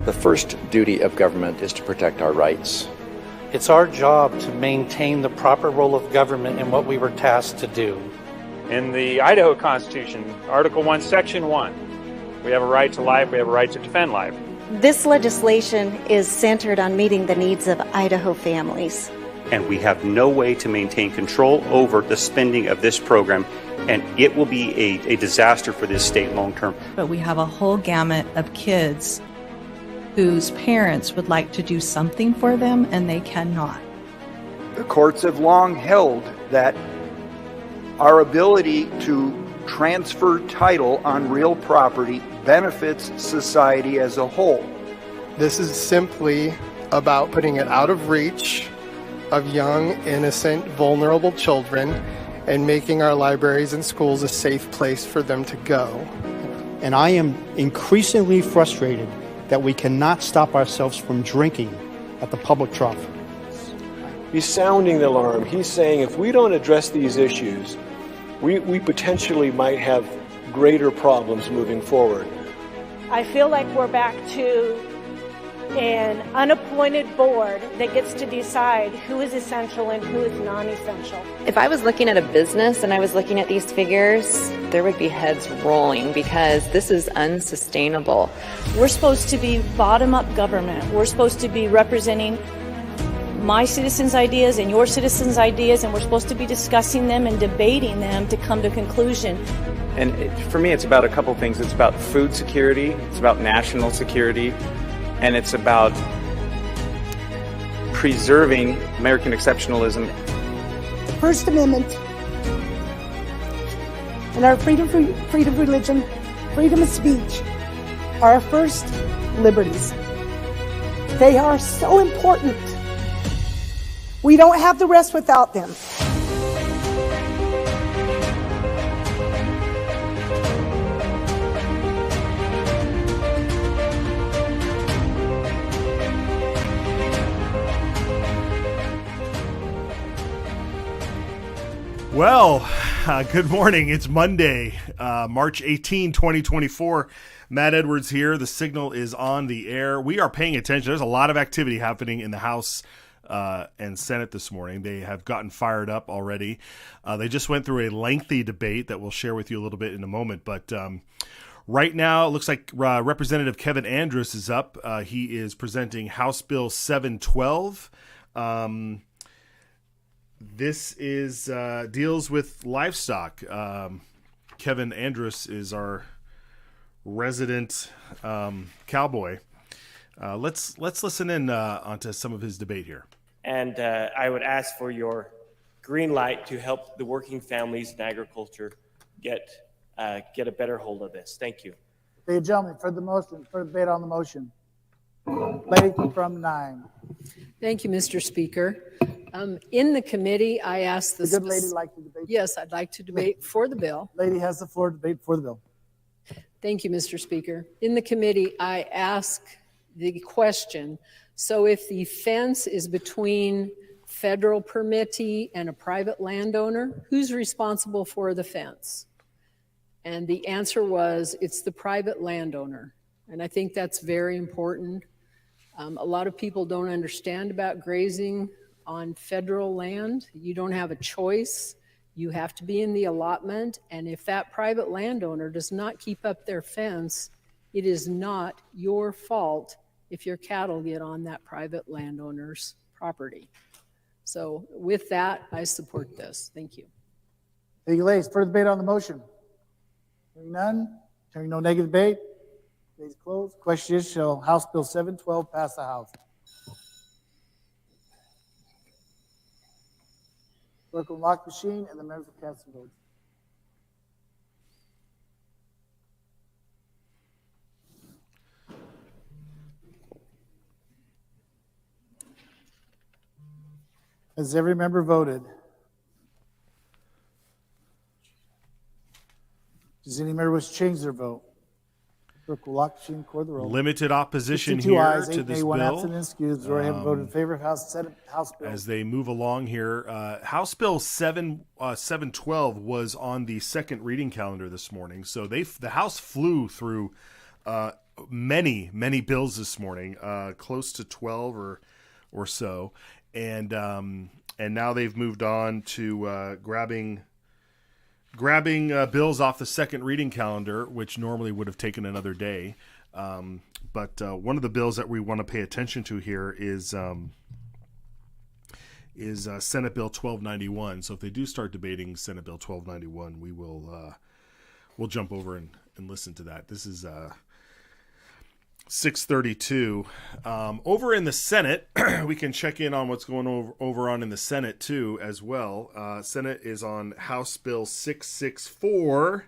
The first duty of government is to protect our rights. It's our job to maintain the proper role of government in what we were tasked to do. In the Idaho Constitution, Article 1, Section 1, we have a right to life, we have a right to defend life. This legislation is centered on meeting the needs of Idaho families. And we have no way to maintain control over the spending of this program, and it will be a disaster for this state long term. But we have a whole gamut of kids whose parents would like to do something for them and they cannot. The courts have long held that our ability to transfer title on real property benefits society as a whole. This is simply about putting it out of reach of young, innocent, vulnerable children and making our libraries and schools a safe place for them to go. And I am increasingly frustrated that we cannot stop ourselves from drinking at the public trough. He's sounding the alarm. He's saying if we don't address these issues, we potentially might have greater problems moving forward. I feel like we're back to an unappointed board that gets to decide who is essential and who is non-essential. If I was looking at a business and I was looking at these figures, there would be heads rolling because this is unsustainable. We're supposed to be bottom-up government. We're supposed to be representing my citizens' ideas and your citizens' ideas, and we're supposed to be discussing them and debating them to come to a conclusion. And for me, it's about a couple things. It's about food security, it's about national security, and it's about preserving American exceptionalism. The First Amendment and our freedom of religion, freedom of speech are our first liberties. They are so important. We don't have the rest without them. Well, good morning. It's Monday, March 18, 2024. Matt Edwards here. The signal is on the air. We are paying attention. There's a lot of activity happening in the House and Senate this morning. They have gotten fired up already. They just went through a lengthy debate that we'll share with you a little bit in a moment. But right now, it looks like Representative Kevin Andrus is up. He is presenting House Bill 712. This is deals with livestock. Kevin Andrus is our resident cowboy. Let's listen in onto some of his debate here. And I would ask for your green light to help the working families in agriculture get a better hold of this. Thank you. The gentleman for the motion, for the debate on the motion. Lady from 9. Thank you, Mr. Speaker. In the committee, I asked the good lady like to debate. Yes, I'd like to debate for the bill. Lady has the floor to debate for the bill. Thank you, Mr. Speaker. In the committee, I asked the question, so if the fence is between federal permittee and a private landowner, who's responsible for the fence? And the answer was, it's the private landowner. And I think that's very important. A lot of people don't understand about grazing on federal land. You don't have a choice. You have to be in the allotment. And if that private landowner does not keep up their fence, it is not your fault if your cattle get on that private landowner's property. So with that, I support this. Thank you. Thank you, ladies. Further debate on the motion? Hearing none. Hearing no negative debate. Debate's closed. Question is, shall House Bill 712 pass the House? Clerk will lock the machine and the members will cast their votes. Has every member voted? Does any member wish to change their vote? Clerk will lock the machine and record the roll. Limited opposition 62 here ayes, to this one bill. Absent and excused. The majority have voted in favor of House Bill. As they move along here, House Bill 712 was on the second reading calendar this morning. So the House flew through many bills this morning, close to 12 or so, and now they've moved on to grabbing bills off the second reading calendar, which normally would have taken another day. But one of the bills that we want to pay attention to here is Senate Bill 1291. So if they do start debating Senate Bill 1291, we'll jump over and listen to that. This is 6:32. Over in the Senate, we can check in on what's going over on in the Senate too as well. Senate is on House Bill 664.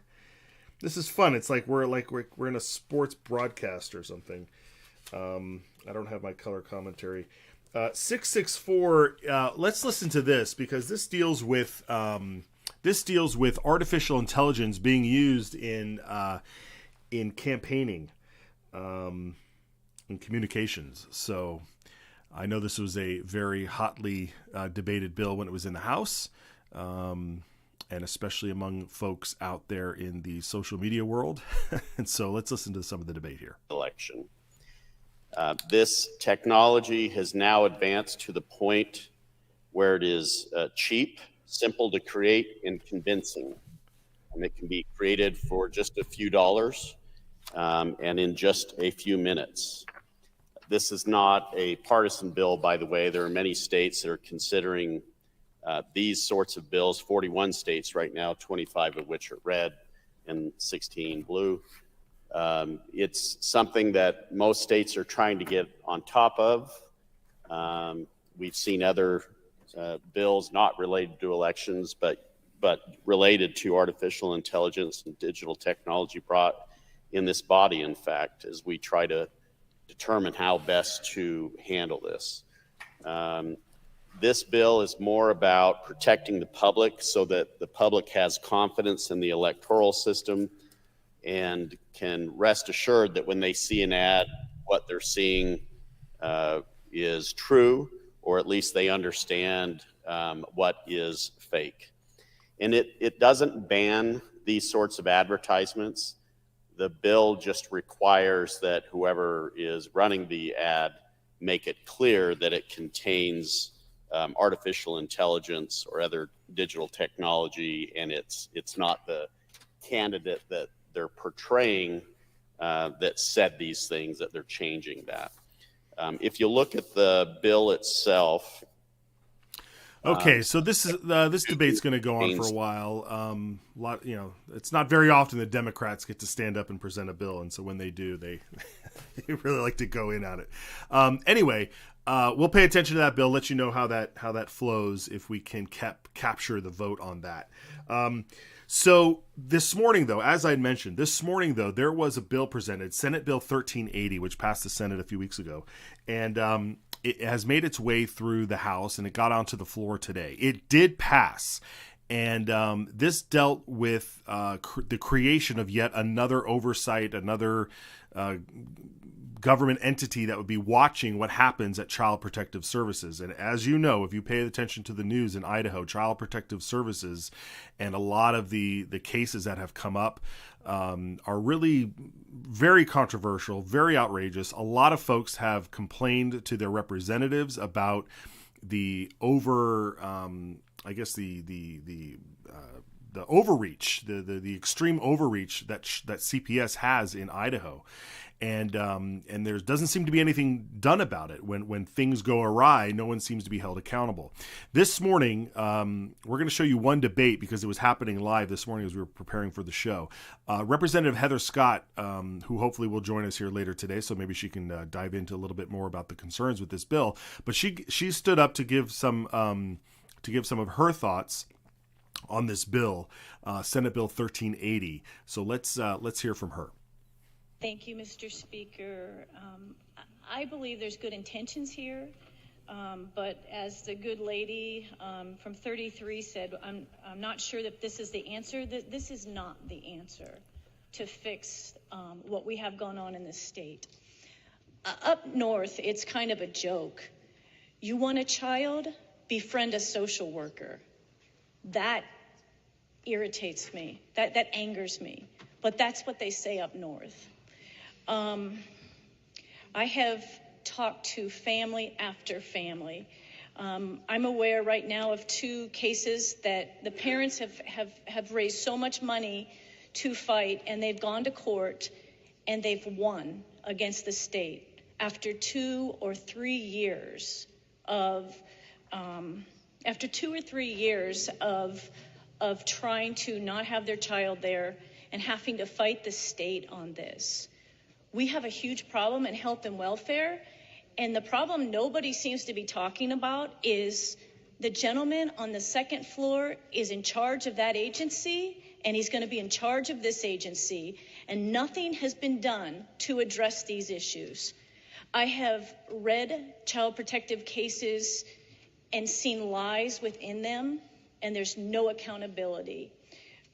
This is fun. It's like we're in a sports broadcast or something. I don't have my color commentary. 664. Let's listen to this because this deals with artificial intelligence being used in campaigning, in communications. So I know this was a very hotly debated bill when it was in the House, and especially among folks out there in the social media world. And so let's listen to some of the debate here. Election. This technology has now advanced to the point where it is cheap, simple to create, and convincing. And it can be created for just a few dollars and in just a few minutes. This is not a partisan bill, by the way. There are many states that are considering these sorts of bills, 41 states right now, 25 of which are red and 16 blue. It's something that most states are trying to get on top of. We've seen other bills not related to elections, but related to artificial intelligence and digital technology brought in this body, in fact, as we try to determine how best to handle this. This bill is more about protecting the public so that the public has confidence in the electoral system and can rest assured that when they see an ad, what they're seeing is true, or at least they understand what is fake. And it doesn't ban these sorts of advertisements. The bill just requires that whoever is running the ad make it clear that it contains artificial intelligence or other digital technology, and it's not the candidate that they're portraying that said these things, that they're changing that. If you look at the bill itself. Okay, so this debate's going to go on for a while. It's not very often that Democrats get to stand up and present a bill, and so when they do, they really like to go in on it. Anyway, we'll pay attention to that bill. Let you know how that flows if we can capture the vote on that. So this morning, though, as I mentioned, there was a bill presented, Senate Bill 1380, which passed the Senate a few weeks ago, and it has made its way through the House, and it got onto the floor today. It did pass, and this dealt with the creation of yet another oversight, another government entity that would be watching what happens at Child Protective Services. And as you know, if you pay attention to the news in Idaho, Child Protective Services and a lot of the cases that have come up are really very controversial, very outrageous. A lot of folks have complained to their representatives about the the overreach, the extreme overreach that CPS has in Idaho. And there doesn't seem to be anything done about it. When things go awry, no one seems to be held accountable. This morning, we're going to show you one debate because it was happening live this morning as we were preparing for the show. Representative Heather Scott, who hopefully will join us here later today, so maybe she can dive into a little bit more about the concerns with this bill. But she stood up to give some of her thoughts on this bill, Senate Bill 1380. So let's hear from her. Thank you, Mr. Speaker. I believe there's good intentions here, but as the good lady from 33 said, I'm not sure that this is the answer. This is not the answer to fix what we have going on in this state. Up north, it's kind of a joke. You want a child? Befriend a social worker. That irritates me. That angers me. But that's what they say up north. I have talked to family after family. I'm aware right now of 2 cases that the parents have raised so much money to fight, and they've gone to court and they've won against the state after 2 or 3 years of trying to not have their child there and having to fight the state on this. We have a huge problem in health and welfare, and the problem nobody seems to be talking about is the gentleman on the second floor is in charge of that agency, and he's going to be in charge of this agency, and nothing has been done to address these issues. I have read child protective cases and seen lies within them, and there's no accountability.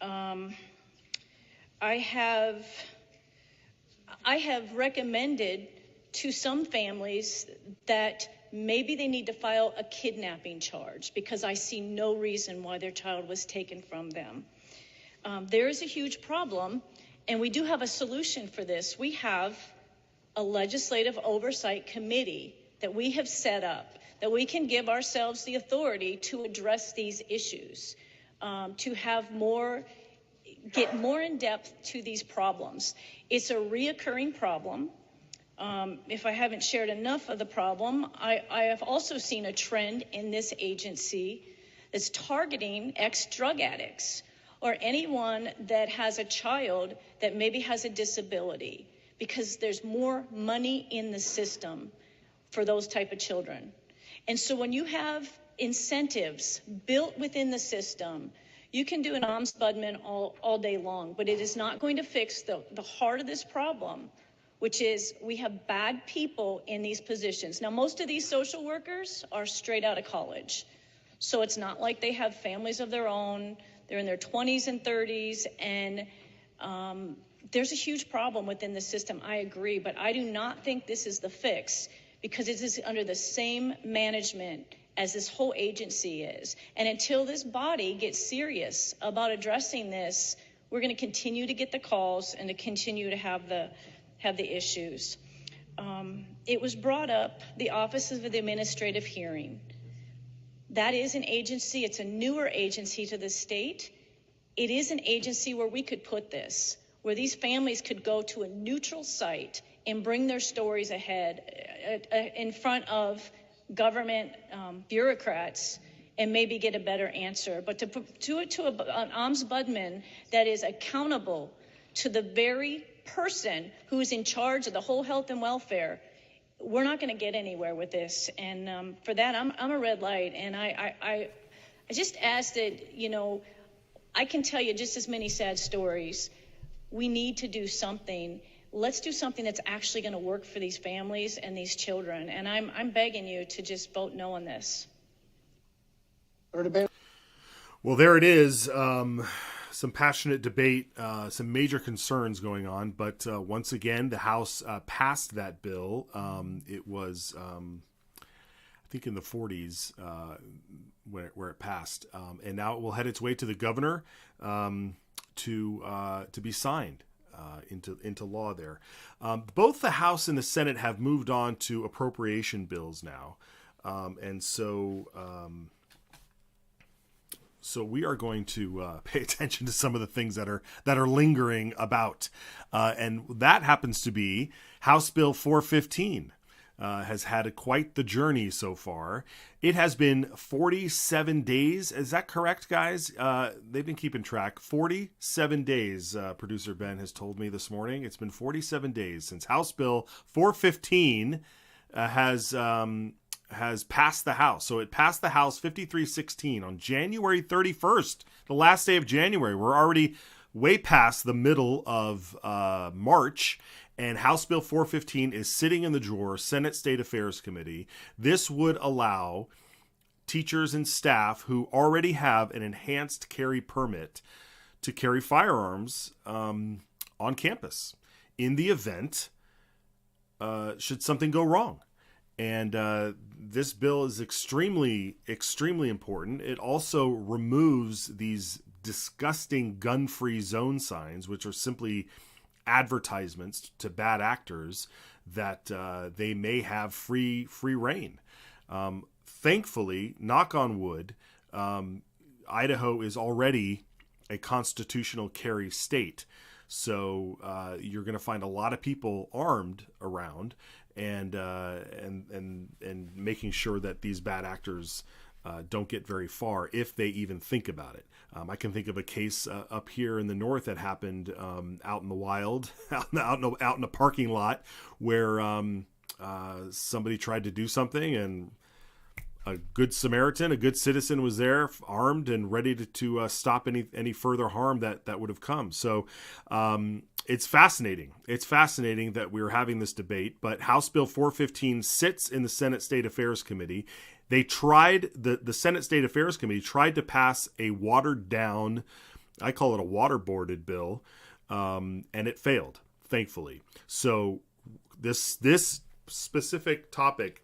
I have recommended to some families that maybe they need to file a kidnapping charge because I see no reason why their child was taken from them. There is a huge problem, and we do have a solution for this. We have a legislative oversight committee that we have set up, that we can give ourselves the authority to address these issues, to have get more in depth to these problems. It's a reoccurring problem. If I haven't shared enough of the problem, I have also seen a trend in this agency that's targeting ex-drug addicts or anyone that has a child that maybe has a disability, because there's more money in the system for those type of children. And so when you have incentives built within the system, you can do an ombudsman all day long, but it is not going to fix the heart of this problem, which is we have bad people in these positions. Now, most of these social workers are straight out of college, so it's not like they have families of their own. They're in their 20s and 30s, and there's a huge problem within the system. I agree, but I do not think this is the fix, because it is under the same management as this whole agency is. And until this body gets serious about addressing this, we're going to continue to get the calls and to continue to have the issues. It was brought up, the Office of the Administrative Hearing. That is an agency, it's a newer agency to the state. It is an agency where we could put this, where these families could go to a neutral site and bring their stories ahead in front of government bureaucrats and maybe get a better answer. But to do it to an ombudsman that is accountable to the very person who is in charge of the whole health and welfare, we're not going to get anywhere with this. And for that, I'm a red light. And I just ask that, I can tell you just as many sad stories. We need to do something. Let's do something that's actually going to work for these families and these children. And I'm begging you to just vote no on this. Well, there it is. Some passionate debate, some major concerns going on. But once again, the House passed that bill. It was, I think, in the 40s where it passed. And now it will head its way to the governor to be signed into law there. Both the House and the Senate have moved on to appropriation bills now. And so we are going to pay attention to some of the things that are lingering about. And that happens to be House Bill 415. Has had quite the journey so far. It has been 47 days. Is that correct, guys? They've been keeping track. 47 days, producer Ben has told me this morning. It's been 47 days since House Bill 415 has passed the House. So it passed the House 5316 on January 31st, the last day of January. We're already way past the middle of March. And House Bill 415 is sitting in the drawer, Senate State Affairs Committee. This would allow teachers and staff who already have an enhanced carry permit to carry firearms on campus in the event should something go wrong. And this bill is extremely, extremely important. It also removes these disgusting gun-free zone signs, which are simply advertisements to bad actors that they may have free reign. Thankfully, knock on wood, Idaho is already a constitutional carry state. So you're going to find a lot of people armed around and making sure that these bad actors don't get very far if they even think about it. I can think of a case up here in the north that happened out in the wild, out in a parking lot where somebody tried to do something, and a good Samaritan, a good citizen was there, armed and ready to stop any further harm that would have come. So it's fascinating. It's fascinating that we're having this debate. But House Bill 415 sits in the Senate State Affairs Committee. They tried, the Senate State Affairs Committee tried to pass a watered down, I call it a waterboarded bill, and it failed, thankfully. So this specific topic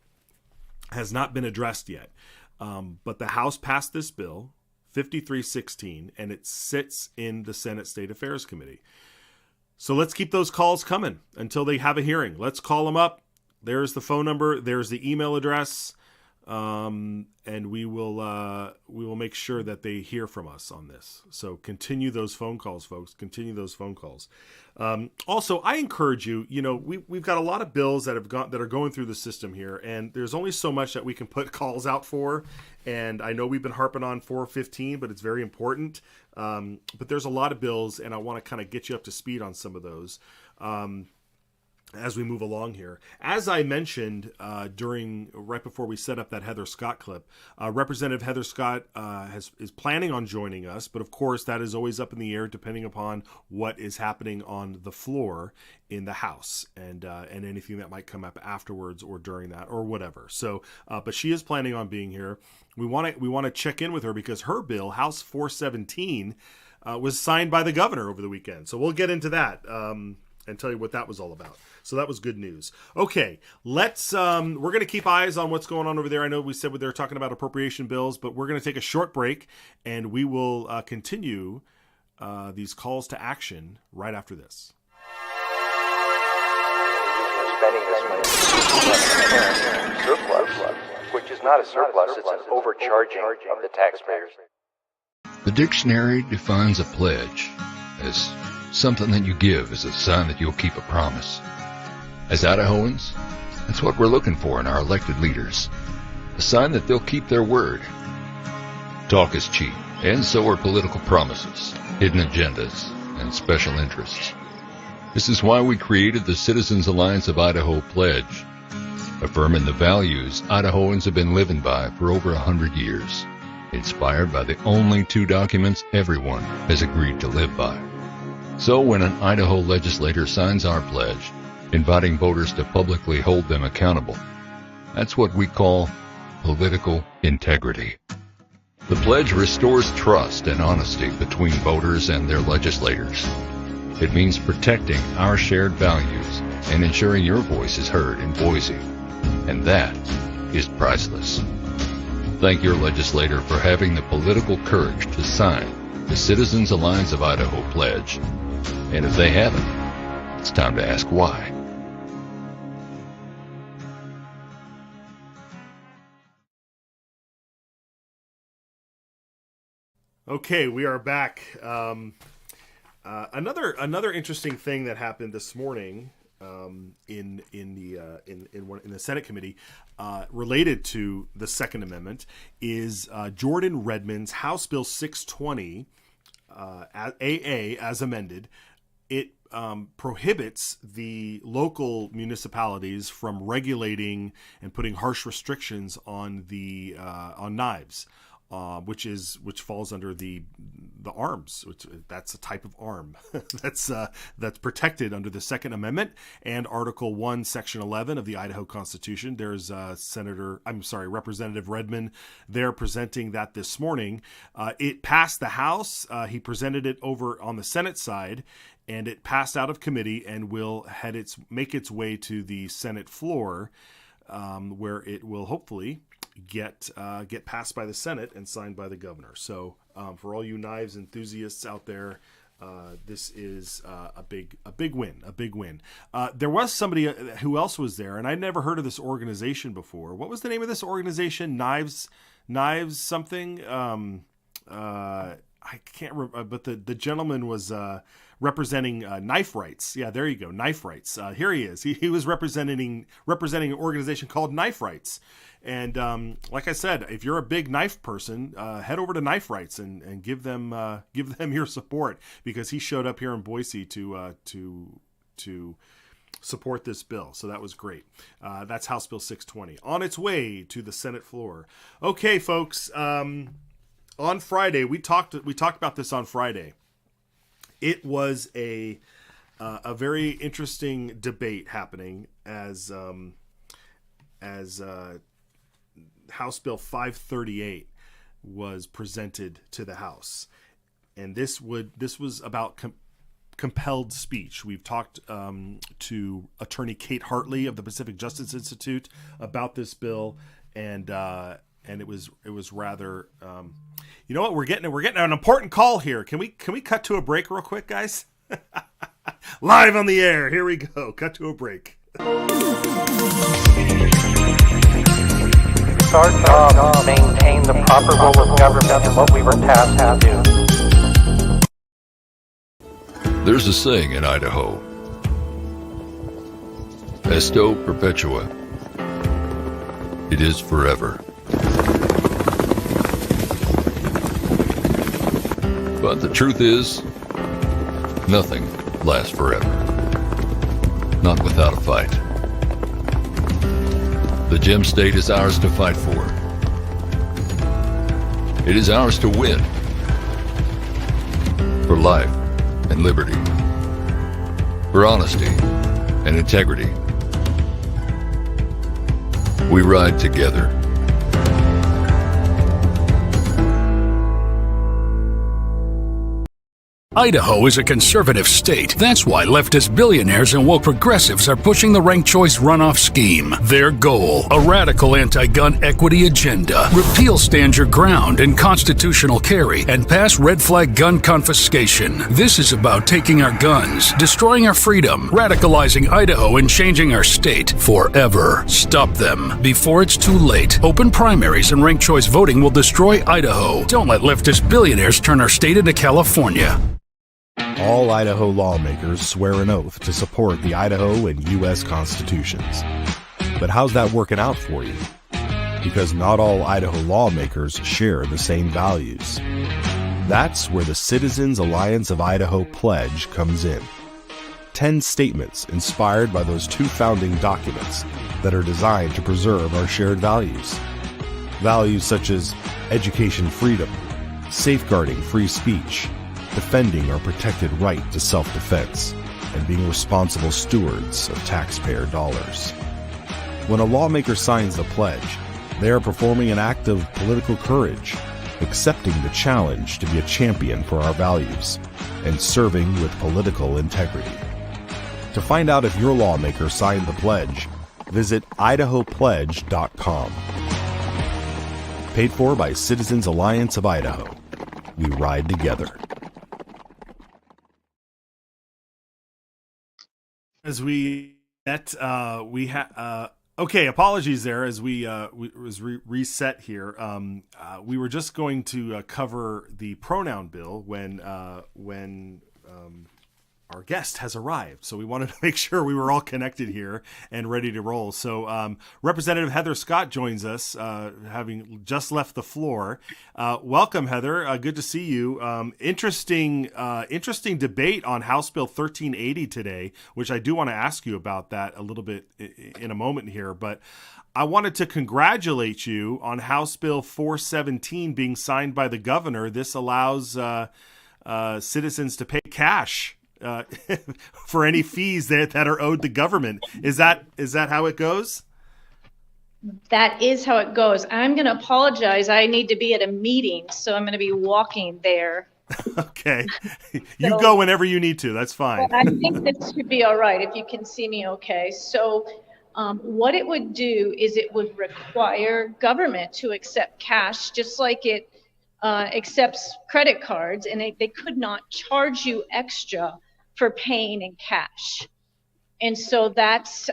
has not been addressed yet. But the House passed this bill, 5316, and it sits in the Senate State Affairs Committee. So let's keep those calls coming until they have a hearing. Let's call them up. There's the phone number. There's the email address. And we will make sure that they hear from us on this. So continue those phone calls, folks. Continue those phone calls. Also, I encourage you. You know, we've got a lot of bills that are going through the system here, and there's only so much that we can put calls out for. And I know we've been harping on 415, but it's very important. But there's a lot of bills, and I want to kind of get you up to speed on some of those. As we move along here. As I mentioned right before we set up that Heather Scott clip, Representative Heather Scott is planning on joining us, but of course that is always up in the air depending upon what is happening on the floor in the House and anything that might come up afterwards or during that or whatever. So, but she is planning on being here. We want to check in with her because her bill, House 417, was signed by the governor over the weekend. So we'll get into that. And tell you what that was all about. So that was good news. Okay, let's we're going to keep eyes on what's going on over there. I know we said they're talking about appropriation bills, but we're going to take a short break, and we will continue these calls to action right after this. Spending this money surplus, which is not a surplus, it's an overcharging of the taxpayers. The dictionary defines a pledge as something that you give as a sign that you'll keep a promise. As Idahoans, that's what we're looking for in our elected leaders. A sign that they'll keep their word. Talk is cheap, and so are political promises, hidden agendas, and special interests. This is why we created the Citizens Alliance of Idaho Pledge, affirming the values Idahoans have been living by for over 100 years, inspired by the only two documents everyone has agreed to live by. So when an Idaho legislator signs our pledge, inviting voters to publicly hold them accountable, that's what we call political integrity. The pledge restores trust and honesty between voters and their legislators. It means protecting our shared values and ensuring your voice is heard in Boise. And that is priceless. Thank your legislator for having the political courage to sign the Citizens Alliance of Idaho Pledge. And if they haven't, it's time to ask why. Okay, we are back. Another interesting thing that happened this morning in the Senate committee related to the Second Amendment is Jordan Redmond's House Bill 620 AA as amended. It prohibits the local municipalities from regulating and putting harsh restrictions on the on knives, which falls under the arms. That's a type of arm that's protected under the Second Amendment and Article 1, Section 11 of the Idaho Constitution. There's Representative Redmond there presenting that this morning. It passed the House. He presented it over on the Senate side, and it passed out of committee and will make its way to the Senate floor, where it will hopefully get passed by the Senate and signed by the governor. So for all you knives enthusiasts out there, this is a big win. There was somebody who else was there, and I'd never heard of this organization before. What was the name of this organization? Knives something. I can't remember, but the gentleman was representing knife rights. Yeah, there you go, knife rights. Here he is. He was representing an organization called Knife Rights. And like I said, if you're a big knife person, head over to Knife Rights and give them your support, because he showed up here in Boise to support this bill. So that was great. That's House Bill 620 on its way to the Senate floor. Okay, folks. On Friday, we talked about this on Friday. It was a very interesting debate happening as House Bill 538 was presented to the House, and this was about compelled speech. We've talked to Attorney Kate Hartley of the Pacific Justice Institute about this bill, and it was rather. You know what? We're getting an important call here. Can we cut to a break real quick, guys? Live on the air. Here we go. Cut to a break. It's our job to maintain the proper role of government and what we were tasked to do. There's a saying in Idaho, Esto perpetua. It is forever. But the truth is, nothing lasts forever. Not without a fight. The Gem State is ours to fight for. It is ours to win. For life and liberty. For honesty and integrity. We ride together. Idaho is a conservative state. That's why leftist billionaires and woke progressives are pushing the ranked choice runoff scheme. Their goal, a radical anti-gun equity agenda. Repeal stand your ground and constitutional carry and pass red flag gun confiscation. This is about taking our guns, destroying our freedom, radicalizing Idaho and changing our state forever. Stop them before it's too late. Open primaries and ranked choice voting will destroy Idaho. Don't let leftist billionaires turn our state into California. All Idaho lawmakers swear an oath to support the Idaho and U.S. constitutions. But how's that working out for you? Because not all Idaho lawmakers share the same values. That's where the Citizens Alliance of Idaho Pledge comes in. 10 statements inspired by those two founding documents that are designed to preserve our shared values. Values such as education freedom, safeguarding free speech, defending our protected right to self-defense, and being responsible stewards of taxpayer dollars. When a lawmaker signs the pledge, they are performing an act of political courage, accepting the challenge to be a champion for our values, and serving with political integrity. To find out if your lawmaker signed the pledge, visit idahopledge.com. Paid for by Citizens Alliance of Idaho. We ride together. As we get, okay, apologies there as we reset here. We were just going to cover the pronoun bill when our guest has arrived. So we wanted to make sure we were all connected here and ready to roll. So Representative Heather Scott joins us, having just left the floor. Welcome, Heather. Good to see you. Interesting debate on House Bill 1380 today, which I do want to ask you about that a little bit in a moment here. But I wanted to congratulate you on House Bill 417 being signed by the governor. This allows citizens to pay cash for any fees that are owed the government. Is that how it goes? That is how it goes. I'm going to apologize. I need to be at a meeting, so I'm going to be walking there. Okay. You go whenever you need to. That's fine. I think this should be all right if you can see me okay. So what it would do is it would require government to accept cash, just like it accepts credit cards, and they could not charge you extra for paying in cash. And so that's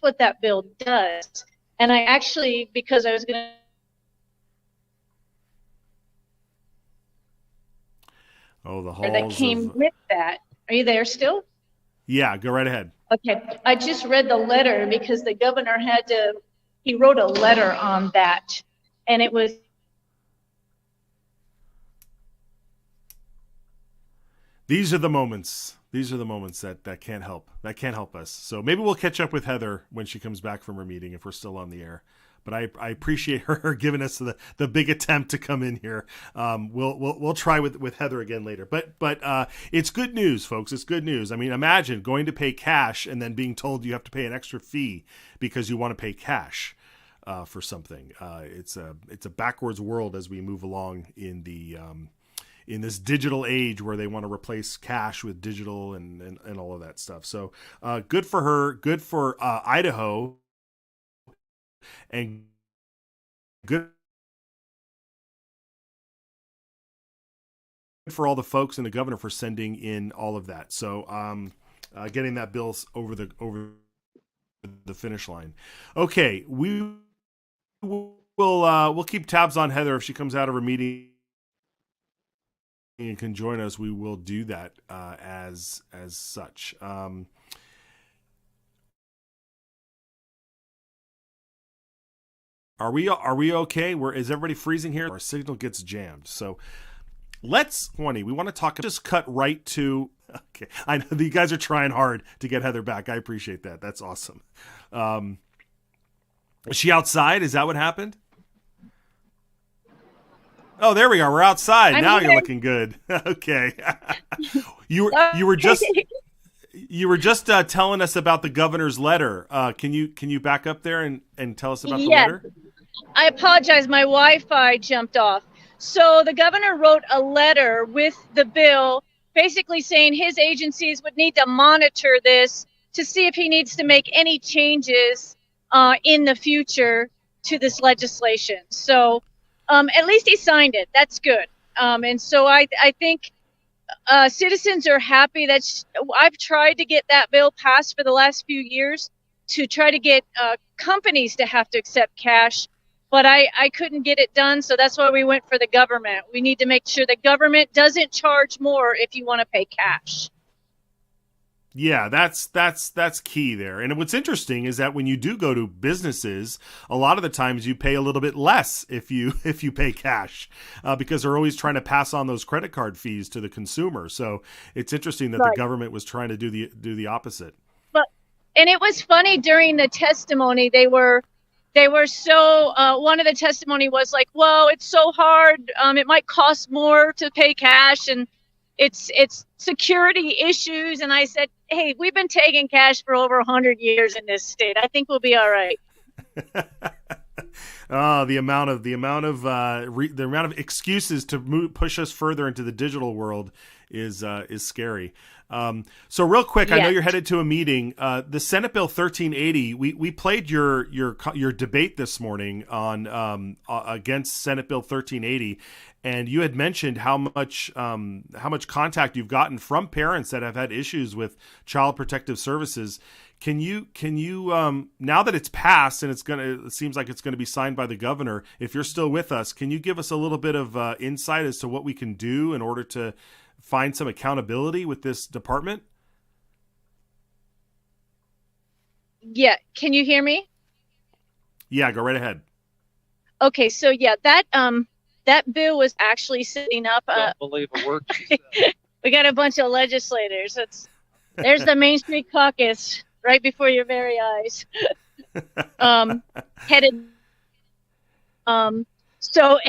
what that bill does. And I actually, because I was going to. Oh, the halls that came with that. Are you there still? Yeah, go right ahead. Okay. I just read the letter because the governor he wrote a letter on that, and it was. These are the moments that can't help us. So maybe we'll catch up with Heather when she comes back from her meeting if we're still on the air. But I appreciate her giving us the big attempt to come in here. We'll try with Heather again later. But it's good news, folks. It's good news. I mean, imagine going to pay cash and then being told you have to pay an extra fee because you want to pay cash for something. It's a backwards world as we move along in this digital age where they want to replace cash with digital and all of that stuff. So good for her. Good for Idaho. And good for all the folks and the governor for sending in all of that. So getting that bill over the finish line. Okay, we'll keep tabs on Heather if she comes out of her meeting and can join us. We will do that as such. Are we okay? Is everybody freezing here? Our signal gets jammed. So we want to talk, just cut right to, okay. I know you guys are trying hard to get Heather back. I appreciate that. That's awesome. Is she outside? Is that what happened? Oh, there we are. We're outside. Now you're looking good. Okay. You were just telling us about the governor's letter. Can you back up there and tell us about the letter? I apologize. My Wi-Fi jumped off. So the governor wrote a letter with the bill basically saying his agencies would need to monitor this to see if he needs to make any changes in the future to this legislation. So at least he signed it. That's good. And so I think citizens are happy that I've tried to get that bill passed for the last few years to try to get companies to have to accept cash, but I couldn't get it done. So that's why we went for the government. We need to make sure the government doesn't charge more if you want to pay cash. Yeah, that's key there. And what's interesting is that when you do go to businesses, a lot of the times you pay a little bit less if you pay cash because they're always trying to pass on those credit card fees to the consumer. So it's interesting that the government was trying to do the opposite. And it was funny during the testimony. They were so one of the testimony was like, well, it's so hard. It might cost more to pay cash, and it's security issues. And I said, hey, we've been taking cash for over 100 years in this state. I think we'll be all right. The amount of excuses to push us further into the digital world is scary. So real quick, I know you're headed to a meeting. The Senate Bill 1380. We played your debate this morning on against Senate Bill 1380, and you had mentioned how much contact you've gotten from parents that have had issues with Child Protective Services. Can you now that it's passed and it seems like it's gonna be signed by the governor, if you're still with us, can you give us a little bit of insight as to what we can do in order to find some accountability with this department? Yeah. Can you hear me? Yeah, go right ahead. Okay. So yeah, that bill was actually sitting up. Don't believe a word. We got a bunch of legislators. There's the Main Street Caucus right before your very eyes. Headed. So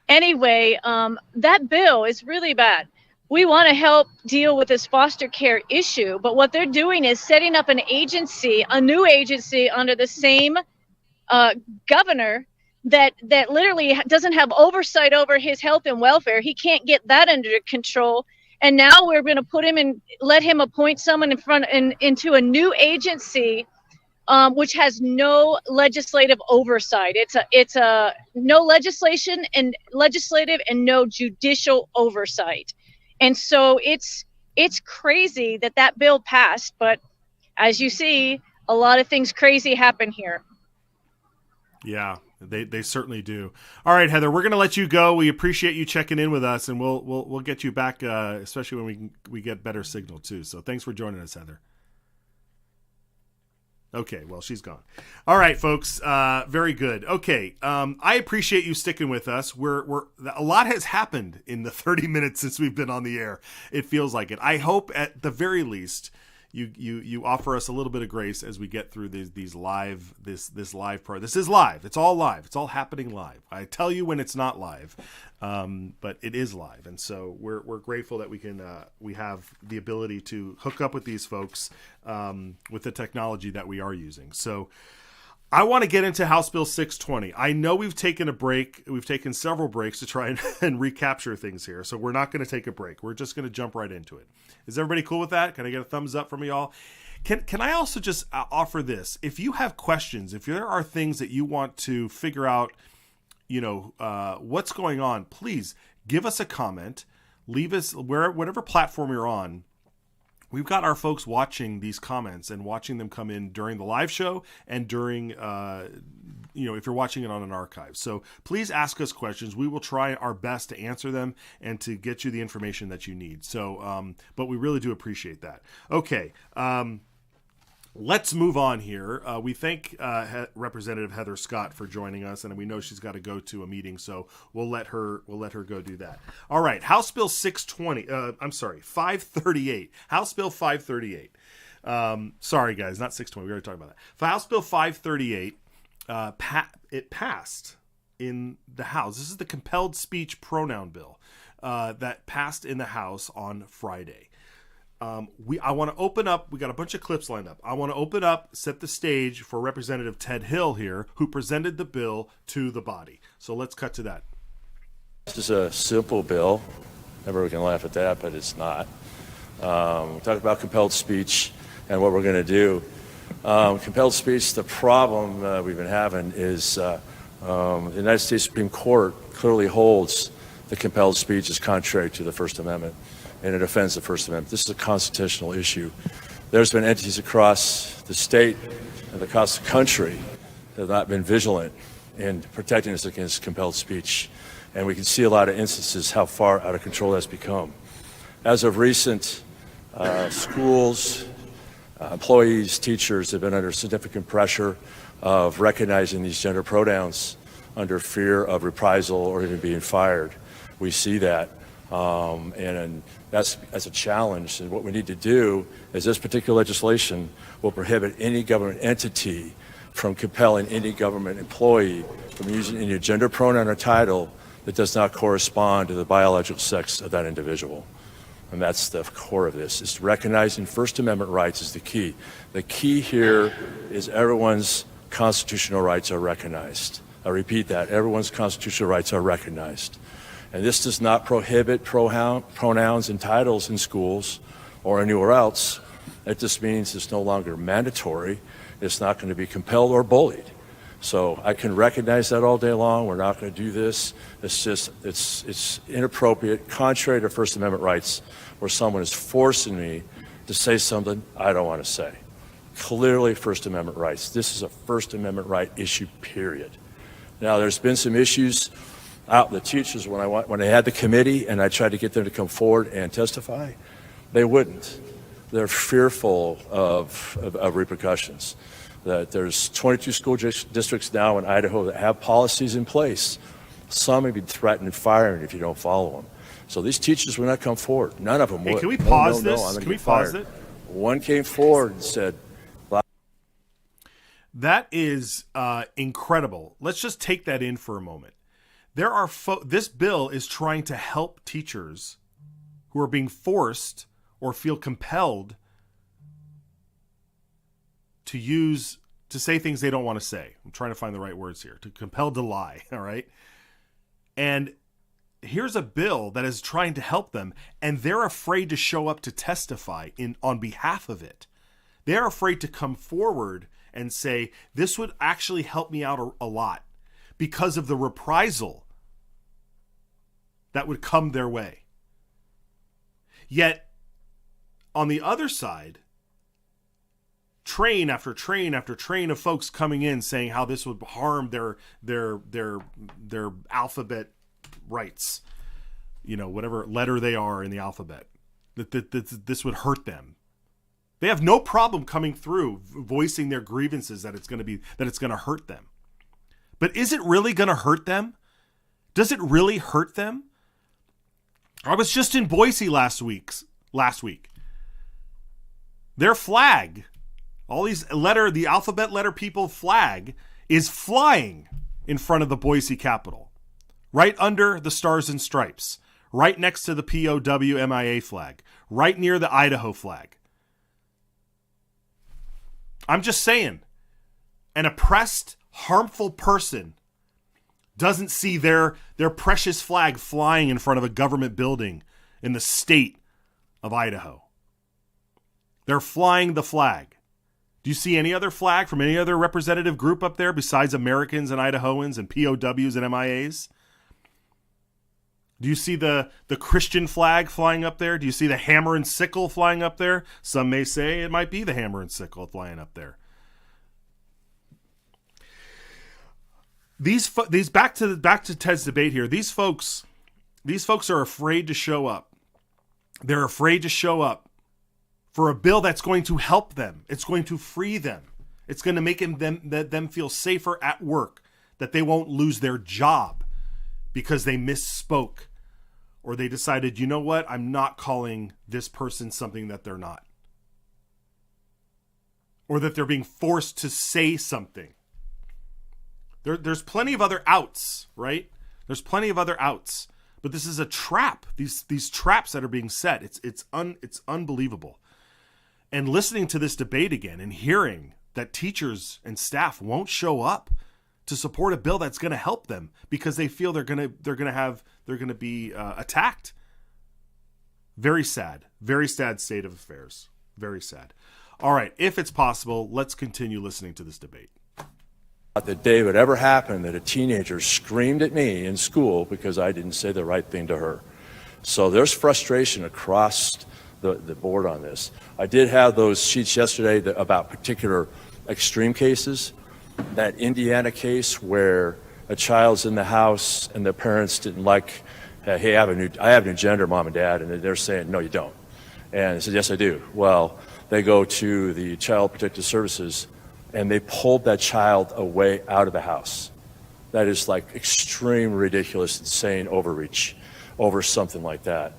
anyway, that bill is really bad. We want to help deal with this foster care issue, but what they're doing is setting up an agency, a new agency under the same governor that literally doesn't have oversight over his health and welfare. He can't get that under control. And now we're going to put him and let him appoint someone into a new agency which has no legislative oversight. It's a no legislative and no judicial oversight. And so it's crazy that bill passed, but as you see, a lot of things crazy happen here. Yeah, they certainly do. All right, Heather, we're going to let you go. We appreciate you checking in with us, and we'll get you back, especially when we get better signal too. So thanks for joining us, Heather. Okay, well, she's gone. All right, folks, very good. Okay, I appreciate you sticking with us. We're a lot has happened in the 30 minutes since we've been on the air. It feels like it. I hope at the very least you offer us a little bit of grace as we get through these live this live pro. This is live. It's all live. It's all happening live. I tell you when it's not live, but it is live, and so we're grateful that we have the ability to hook up with these folks with the technology that we are using. So I want to get into House Bill 620. I know we've taken a break. We've taken several breaks to try and recapture things here. So we're not going to take a break. We're just going to jump right into it. Is everybody cool with that? Can I get a thumbs up from y'all? Can I also just offer this? If you have questions, if there are things that you want to figure out, what's going on, please give us a comment. Leave us whatever platform you're on. We've got our folks watching these comments and watching them come in during the live show and during, if you're watching it on an archive. So please ask us questions. We will try our best to answer them and to get you the information that you need. So, but we really do appreciate that. Okay. Let's move on here. We thank Representative Heather Scott for joining us, and we know she's got to go to a meeting, so we'll let her go do that. All right, House Bill 538. House Bill 538. Sorry, guys, not 620. We already talked about that. House Bill 538. It passed in the House. This is the compelled speech pronoun bill that passed in the House on Friday. I want to open up. We got a bunch of clips lined up. I want to open up, set the stage for Representative Ted Hill here, who presented the bill to the body. So let's cut to that. This is a simple bill. Everyone can laugh at that, but it's not. We'll talk about compelled speech and what we're going to do. Compelled speech, the problem we've been having is the United States Supreme Court clearly holds that compelled speech is contrary to the First Amendment, and it offends the First Amendment. This is a constitutional issue. There's been entities across the state and across the country that have not been vigilant in protecting us against compelled speech, and we can see a lot of instances how far out of control that's become. As of recent, schools, employees, teachers have been under significant pressure of recognizing these gender pronouns under fear of reprisal or even being fired. We see that, and that's a challenge. And what we need to do is this particular legislation will prohibit any government entity from compelling any government employee from using any gender pronoun or title that does not correspond to the biological sex of that individual. And that's the core of this. Is recognizing First Amendment rights is the key. The key here is everyone's constitutional rights are recognized. I repeat that, everyone's constitutional rights are recognized. And this does not prohibit pronouns and titles in schools or anywhere else. It just means it's no longer mandatory. It's not going to be compelled or bullied. So I can recognize that all day long. We're not going to do this. It's just, it's inappropriate, contrary to First Amendment rights, where someone is forcing me to say something I don't want to say. Clearly First Amendment rights. This is a First Amendment right issue, period. Now, there's been some issues out the teachers when I had the committee and I tried to get them to come forward and testify, they wouldn't. They're fearful of repercussions. That there's 22 school districts now in Idaho that have policies in place. Some may be threatened firing if you don't follow them. So these teachers would not come forward. None of them would. Hey, can we pause this? I'm Can we pause it? One came forward and said, that is incredible. Let's just take that in for a moment. There are this bill is trying to help teachers who are being forced or feel compelled to say things they don't want to say. I'm trying to find the right words here. To compelled to lie, all right? And here's a bill that is trying to help them, and they're afraid to show up to testify on behalf of it. They're afraid to come forward and say, this would actually help me out a lot because of the reprisal that would come their way. Yet, on the other side, train after train after train of folks coming in saying how this would harm their alphabet rights, whatever letter they are in the alphabet, that this would hurt them. They have no problem coming through voicing their grievances that it's going to hurt them. But is it really going to hurt them? Does it really hurt them? I was just in Boise last week. Their flag, the alphabet letter people flag, is flying in front of the Boise Capitol, right under the Stars and Stripes, right next to the POW MIA flag, right near the Idaho flag. I'm just saying, an oppressed, harmful person doesn't see their precious flag flying in front of a government building in the state of Idaho. They're flying the flag. Do you see any other flag from any other representative group up there besides Americans and Idahoans and POWs and MIAs? Do you see the Christian flag flying up there? Do you see the hammer and sickle flying up there? Some may say it might be the hammer and sickle flying up there. These back to Ted's debate here. These folks are afraid to show up. They're afraid to show up for a bill that's going to help them. It's going to free them. It's going to make them feel safer at work, that they won't lose their job because they misspoke or they decided, you know what, I'm not calling this person something that they're not. Or that they're being forced to say something. There's plenty of other outs, right? There's plenty of other outs. But this is a trap. These traps that are being set, it's unbelievable. And listening to this debate again and hearing that teachers and staff won't show up to support a bill that's going to help them because they feel they're going to be attacked. Very sad state of affairs. Very sad. All right, if it's possible, let's continue listening to this debate. The day would ever happen that a teenager screamed at me in school because I didn't say the right thing to her. So there's frustration across the board on this. I did have those sheets yesterday about particular extreme cases. That Indiana case where a child's in the house and the parents didn't like, hey, I have a new gender, mom and dad, and they're saying, no, you don't. And I said, yes, I do. Well, they go to the Child Protective Services and they pulled that child away out of the house. That is like extreme, ridiculous, insane overreach over something like that.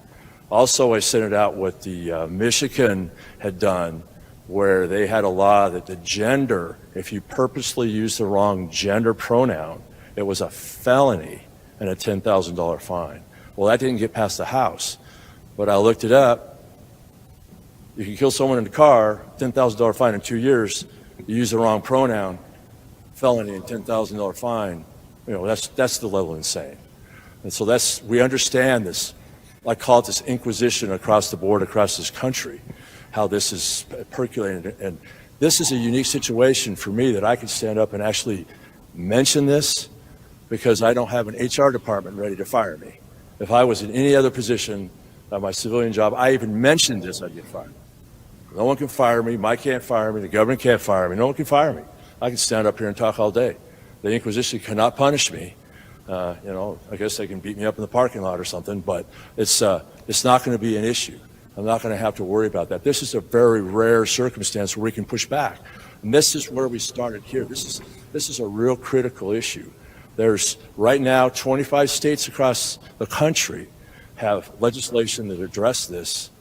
Also, I sent it out what the Michigan had done, where they had a law that the gender, if you purposely use the wrong gender pronoun, it was a felony and a $10,000 fine. Well, that didn't get past the House, but I looked it up. You can kill someone in the car, $10,000 fine in 2 years. You use the wrong pronoun, felony and $10,000 fine. That's the level of insane. And so we understand this. I call it this inquisition across the board, across this country, how this is percolating. And this is a unique situation for me that I can stand up and actually mention this because I don't have an HR department ready to fire me. If I was in any other position at my civilian job, I even mentioned this, I'd get fired. No one can fire me. Mike can't fire me. The government can't fire me. No one can fire me. I can stand up here and talk all day. The Inquisition cannot punish me. I guess they can beat me up in the parking lot or something, but it's not going to be an issue. I'm not going to have to worry about that. This is a very rare circumstance where we can push back. And this is where we started here. This is a real critical issue. There's right now 25 states across the country have legislation that address this,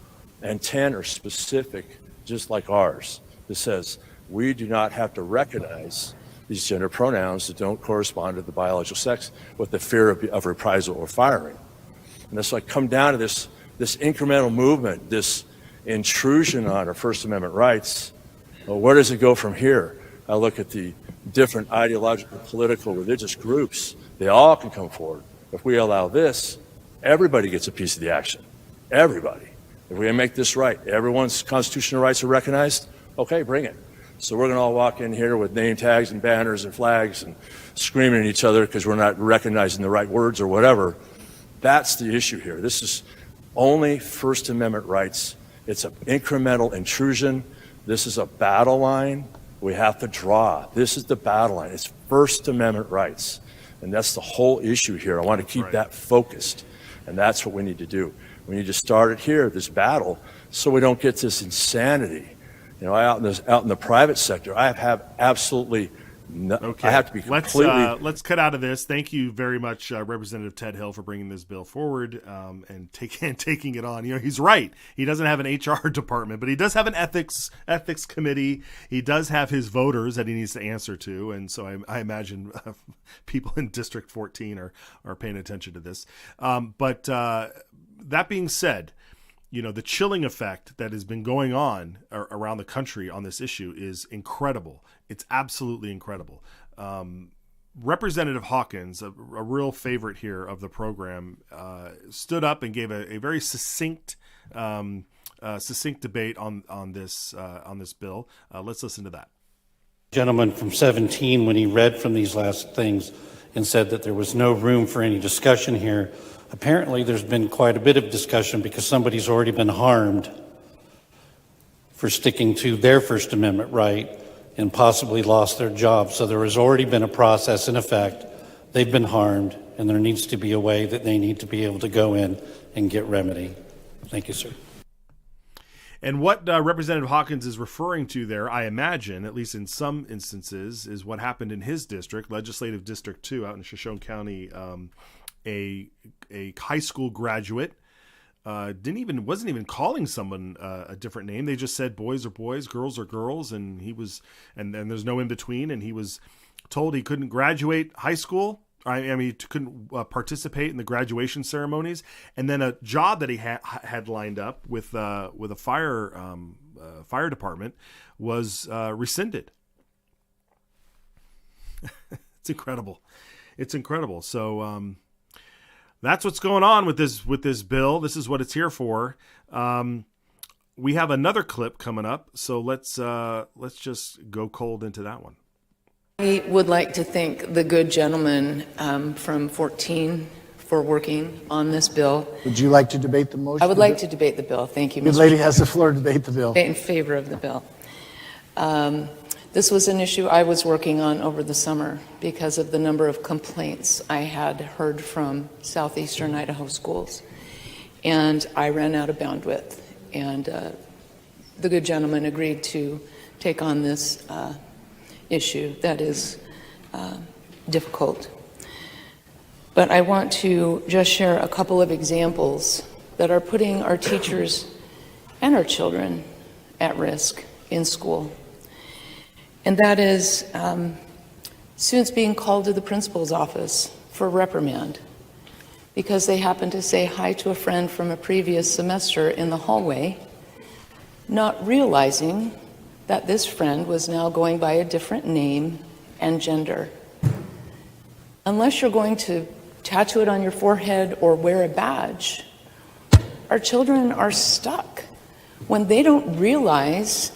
and 10 are specific, just like ours, that says we do not have to recognize these gender pronouns that don't correspond to the biological sex with the fear of reprisal or firing. And that's like come down to this incremental movement, this intrusion on our First Amendment rights. Well, where does it go from here? I look at the different ideological, political, religious groups. They all can come forward. If we allow this, everybody gets a piece of the action. Everybody. If we make this right, everyone's constitutional rights are recognized, okay, bring it. So we're going to all walk in here with name tags and banners and flags and screaming at each other because we're not recognizing the right words or whatever. That's the issue here. This is only First Amendment rights. It's an incremental intrusion. This is a battle line we have to draw. This is the battle line. It's First Amendment rights. And that's the whole issue here. I want to keep that focused. And that's what we need to do. We need to start it here, this battle, so we don't get this insanity. You know, out in the private sector, I have absolutely no, Okay. I have to be completely. Let's cut out of this. Thank you very much, Representative Ted Hill, for bringing this bill forward and taking it on. You know, he's right. He doesn't have an HR department, but he does have an ethics committee. He does have his voters that he needs to answer to, and so I imagine people in District 14 are paying attention to this. But that being said, you know, the chilling effect that has been going on around the country on this issue is incredible. It's absolutely incredible. Representative Hawkins, a real favorite here of the program, stood up and gave a very succinct debate on this bill. Let's listen to that. Gentleman from 17, when he read from these last things and said that there was no room for any discussion here, apparently there's been quite a bit of discussion because somebody's already been harmed for sticking to their First Amendment right and possibly lost their job. So there has already been a process in effect. They've been harmed, and there needs to be a way that they need to be able to go in and get remedy. Thank you, sir. And what Representative Hawkins is referring to there, I imagine, at least in some instances, is what happened in his district, Legislative District 2 out in Shoshone County. A high school graduate wasn't even calling someone a different name. They just said boys are boys, girls are girls, and and there's no in between. And he was told he couldn't graduate high school. I mean, he couldn't participate in the graduation ceremonies. And then a job that he had lined up with a fire department was rescinded. It's incredible. It's incredible. So that's what's going on with this bill. This is what it's here for. We have another clip coming up, so let's just go cold into that one. I would like to thank the good gentleman from 14 for working on this bill. Would you like to debate the motion? I would like to debate the bill. Thank you, Good Mr. lady has the floor to debate the bill. In favor of the bill. This was an issue I was working on over the summer because of the number of complaints I had heard from southeastern Idaho schools. And I ran out of bandwidth. And the good gentleman agreed to take on this issue that is difficult. But I want to just share a couple of examples that are putting our teachers and our children at risk in school. And that is students being called to the principal's office for reprimand because they happen to say hi to a friend from a previous semester in the hallway, not realizing that this friend was now going by a different name and gender. Unless you're going to tattoo it on your forehead or wear a badge, our children are stuck when they don't realize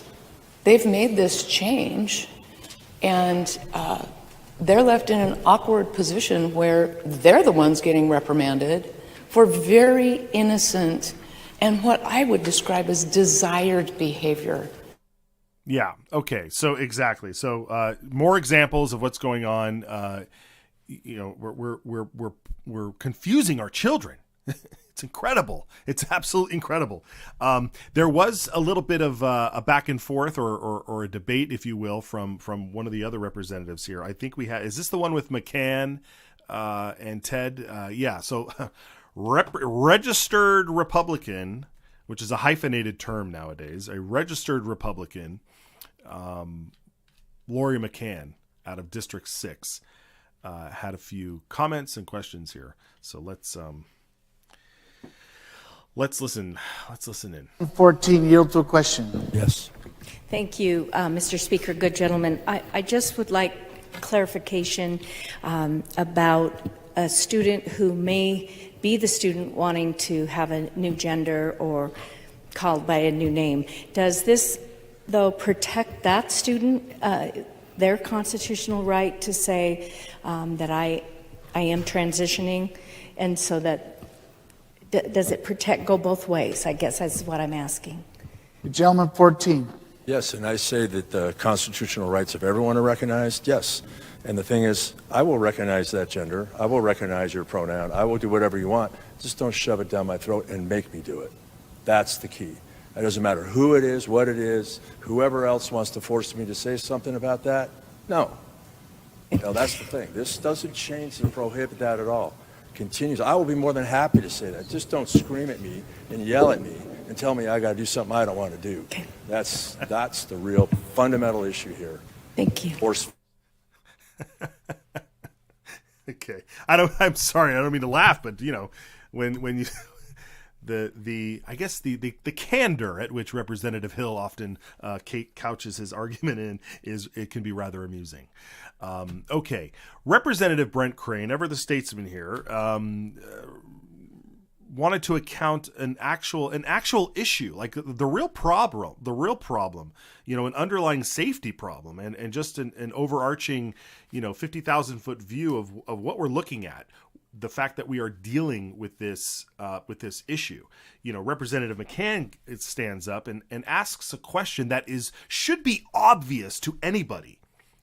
they've made this change, and they're left in an awkward position where they're the ones getting reprimanded for very innocent and what I would describe as desired behavior. Yeah. Okay. So exactly. So more examples of what's going on. You know, we're confusing our children. It's incredible. It's absolutely incredible. There was a little bit of a back and forth or a debate, if you will, from one of the other representatives here. I think we had, is this the one with McCann and Ted? Yeah. So registered Republican, which is a hyphenated term nowadays, a registered Republican, Lori McCann out of District 6 had a few comments and questions here. So let's listen in. 14, yield to a question. Yes. Thank you, Mr. Speaker. Good gentleman. I just would like clarification about a student who may be the student wanting to have a new gender or called by a new name. Does this though, protect that student, their constitutional right to say that I am transitioning, and so that does it go both ways? I guess that's what I'm asking. Gentleman 14. Yes, and I say that the constitutional rights of everyone are recognized, yes. And the thing is, I will recognize that gender. I will recognize your pronoun. I will do whatever you want. Just don't shove it down my throat and make me do it. That's the key. It doesn't matter who it is, what it is, whoever else wants to force me to say something about that. No. That's the thing. This doesn't change and prohibit that at all. Continues. I will be more than happy to say that. Just don't scream at me and yell at me and tell me I got to do something I don't want to do. Okay. That's the real fundamental issue here. Thank you. Okay. I'm sorry. I don't mean to laugh, but when you I guess the candor at which Representative Hill often couches his argument it can be rather amusing. Okay. Representative Brent Crane, ever the statesman here, wanted to account an actual issue, like the real problem, an underlying safety problem, and just an overarching, 50,000 foot view of what we're looking at. The fact that we are dealing with this issue. Representative McCann stands up and asks a question that should be obvious to anybody,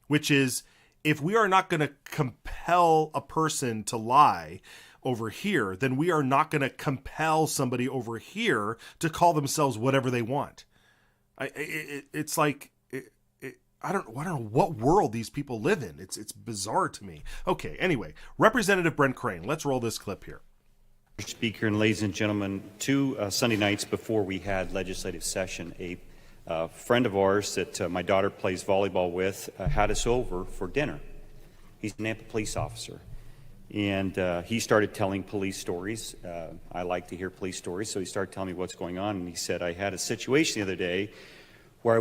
which is, if we are not going to compel a person to lie over here, then we are not going to compel somebody over here to call themselves whatever they want. It's like, I don't know what world these people live in. It's bizarre to me. Okay, anyway, Representative Brent Crane, let's roll this clip here. Mr. Speaker, and ladies and gentlemen, 2 Sunday nights before we had legislative session, a friend of ours that my daughter plays volleyball with had us over for dinner. He's an Nampa police officer, and he started telling police stories. I like to hear police stories, so he started telling me what's going on, and he said, I had a situation the other day where I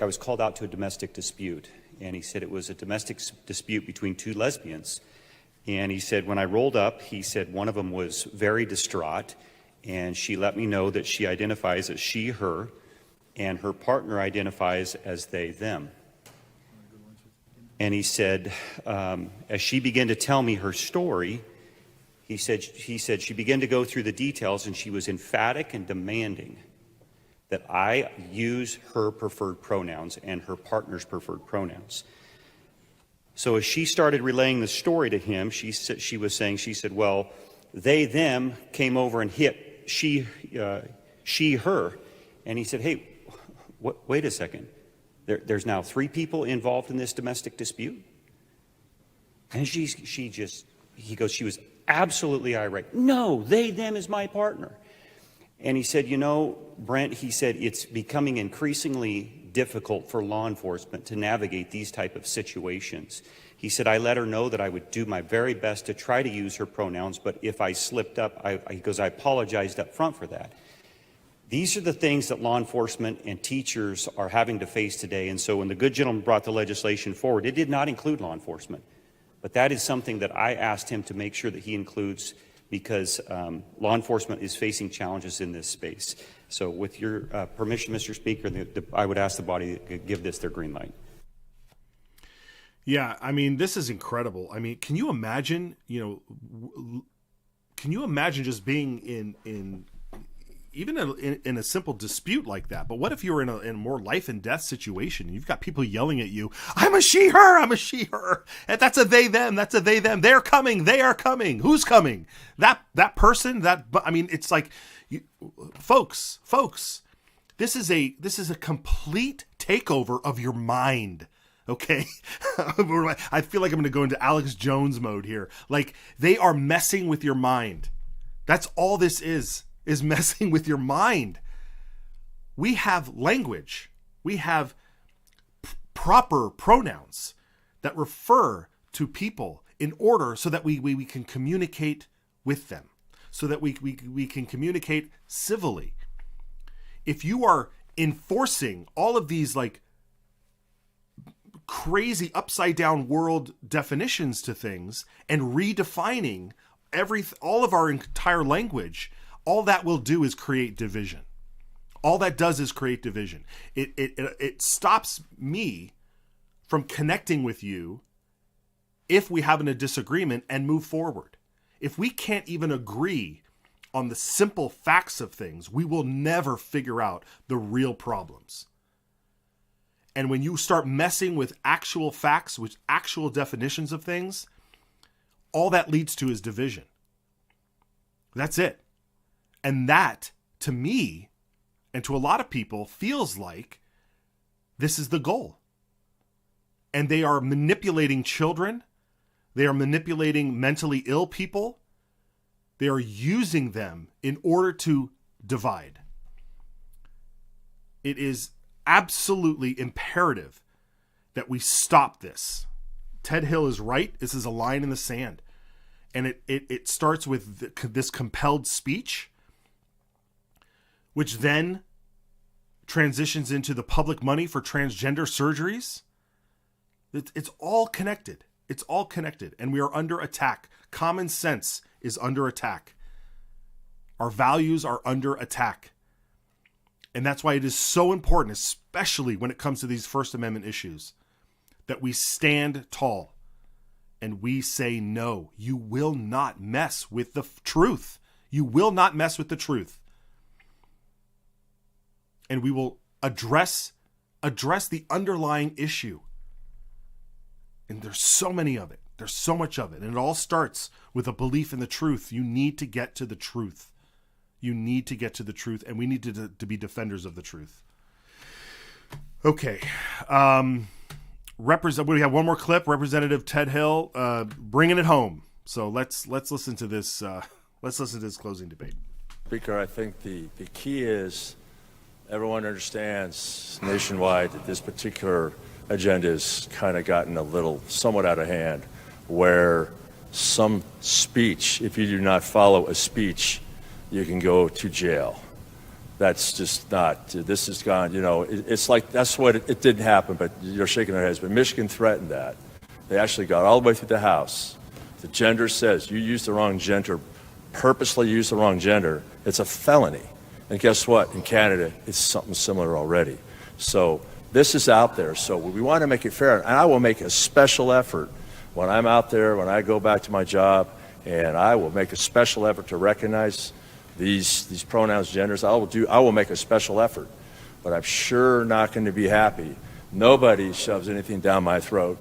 was called out to a domestic dispute, and he said it was a domestic dispute between 2 lesbians. And he said, when I rolled up, he said one of them was very distraught, and she let me know that she identifies as she, her, and her partner identifies as they, them. And he said, as she began to tell me her story, he said she began to go through the details, and she was emphatic and demanding that I use her preferred pronouns and her partner's preferred pronouns. So as she started relaying the story to him, she said, well, they, them came over and hit she, her. And he said, hey, wait a second. There's now 3 people involved in this domestic dispute? And he goes, she was absolutely irate. No, they, them is my partner. And he said, Brent, he said, it's becoming increasingly difficult for law enforcement to navigate these type of situations. He said, I let her know that I would do my very best to try to use her pronouns, but if I slipped up, he goes, I apologized up front for that. These are the things that law enforcement and teachers are having to face today. And so when the good gentleman brought the legislation forward, it did not include law enforcement. But that is something that I asked him to make sure that he includes, because law enforcement is facing challenges in this space. So with your permission, Mr. Speaker, I would ask the body to give this their green light. Yeah, I mean, this is incredible. I mean, can you imagine, just being in even in a simple dispute like that? But what if you were in a more life and death situation? You've got people yelling at you, I'm a she, her, I'm a she, her. And that's a they, them, that's a they, them. They're coming, they are coming. Who's coming? That person, it's like, folks, this is a complete takeover of your mind. Okay. I feel like I'm going to go into Alex Jones mode here. Like, they are messing with your mind. That's all this is messing with your mind. We have language. We have proper pronouns that refer to people in order so that we can communicate with them, so that we can communicate civilly. If you are enforcing all of these like crazy upside down world definitions to things and redefining all of our entire language, all that will do is create division. All that does is create division. It stops me from connecting with you if we have a disagreement and move forward. If we can't even agree on the simple facts of things, we will never figure out the real problems. And when you start messing with actual facts, with actual definitions of things, all that leads to is division. That's it. And that, to me, and to a lot of people, feels like this is the goal. And they are manipulating children. They are manipulating mentally ill people. They are using them in order to divide. It is absolutely imperative that we stop this. Ted Hill is right. This is a line in the sand. And it starts with this compelled speech, which then transitions into the public money for transgender surgeries. It's all connected. It's all connected. And we are under attack. Common sense is under attack. Our values are under attack. And that's why it is so important, especially when it comes to these First Amendment issues, that we stand tall and we say, no, you will not mess with the truth. You will not mess with the truth. And we will address the underlying issue. And there's so many of it. There's so much of it. And it all starts with a belief in the truth. You need to get to the truth. You need to get to the truth. And we need to be defenders of the truth. Okay. We have one more clip. Representative Ted Hill bringing it home. So let's listen to this. Let's listen to this closing debate. Speaker, I think the key is everyone understands nationwide that this particular agenda has kind of gotten somewhat out of hand, where some speech, if you do not follow a speech, you can go to jail. That's just not, this has gone, it's like, that's what, it didn't happen, but you're shaking their heads. But Michigan threatened that. They actually got all the way through the House. The gender says you used the wrong gender, purposely used the wrong gender, it's a felony. And guess what? In Canada, it's something similar already. So this is out there. So we want to make it fair. And I will make a special effort when I'm out there, when I go back to my job, and I will make a special effort to recognize these pronouns, genders. I will make a special effort. But I'm sure not going to be happy. Nobody shoves anything down my throat,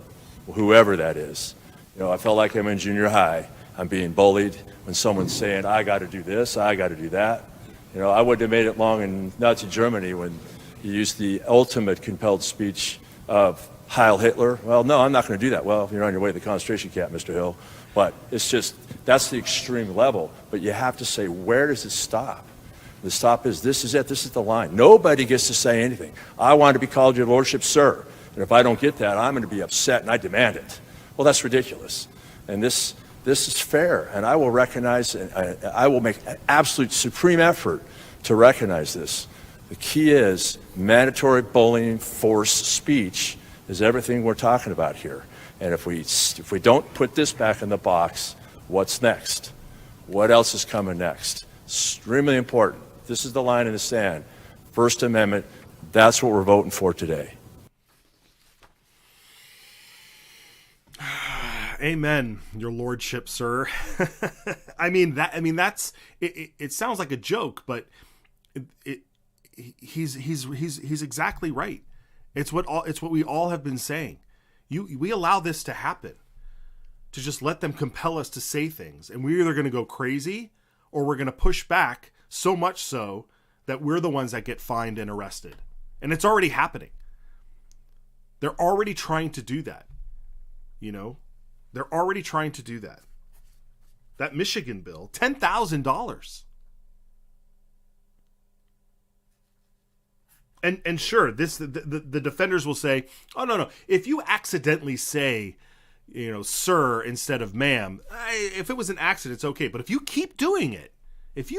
whoever that is. I felt like I'm in junior high. I'm being bullied when someone's saying, I got to do this, I got to do that. I wouldn't have made it long in Nazi Germany when you used the ultimate compelled speech of Heil Hitler. Well, no, I'm not going to do that. Well, you're on your way to the concentration camp, Mr. Hill. But it's just, that's the extreme level. But you have to say, where does it stop? The stop is, this is it, this is the line. Nobody gets to say anything. I want to be called your lordship, sir. And if I don't get that, I'm going to be upset and I demand it. Well, that's ridiculous. And this is fair. And I will recognize, and I will make an absolute supreme effort to recognize this. The key is mandatory bullying, force speech is everything we're talking about here. And if we don't put this back in the box, what's next? What else is coming next? Extremely important. This is the line in the sand. First Amendment, that's what we're voting for today. Amen, your lordship, sir. That's it sounds like a joke, but he's exactly right. It's what we all have been saying. We allow this to happen, to just let them compel us to say things, and we're either going to go crazy or we're going to push back so much so that we're the ones that get fined and arrested. And it's already happening. They're already trying to do that. They're already trying to do that. That Michigan bill, $10,000. And sure, the defenders will say, oh, no. If you accidentally say, sir instead of ma'am, if it was an accident, it's okay. But if you keep doing it, it's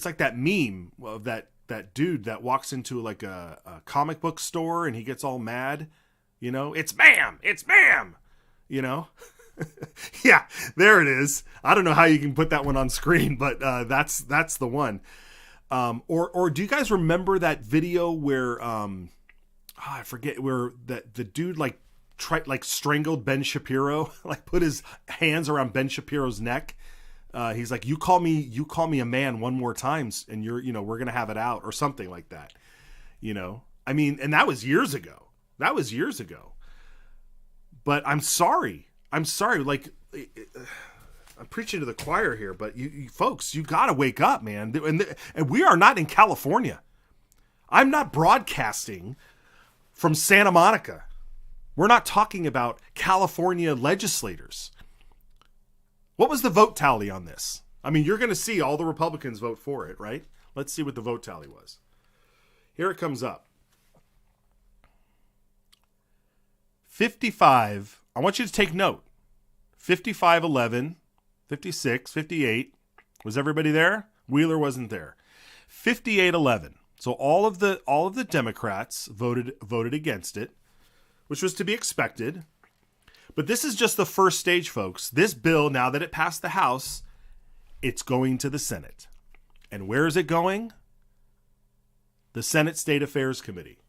like that meme of that dude that walks into like a comic book store and he gets all mad, it's ma'am, Yeah, there it is. I don't know how you can put that one on screen, but that's the one. Or do you guys remember that video where I forget where the dude like strangled Ben Shapiro, like put his hands around Ben Shapiro's neck. He's like, you call me a man one more times, and we're gonna have it out, or something like that. I mean, and that was years ago. But I'm sorry. Like, I'm preaching to the choir here, but you folks, you got to wake up, man. And we are not in California. I'm not broadcasting from Santa Monica. We're not talking about California legislators. What was the vote tally on this? I mean, you're going to see all the Republicans vote for it, right? Let's see what the vote tally was. Here it comes up. 55. I want you to take note. 55, 11, 56, 58. Was everybody there? Wheeler wasn't there. 58, 11. So all of the Democrats voted against it, which was to be expected. But this is just the first stage, folks. This bill, now that it passed the House, it's going to the Senate. And where is it going? The Senate State Affairs Committee,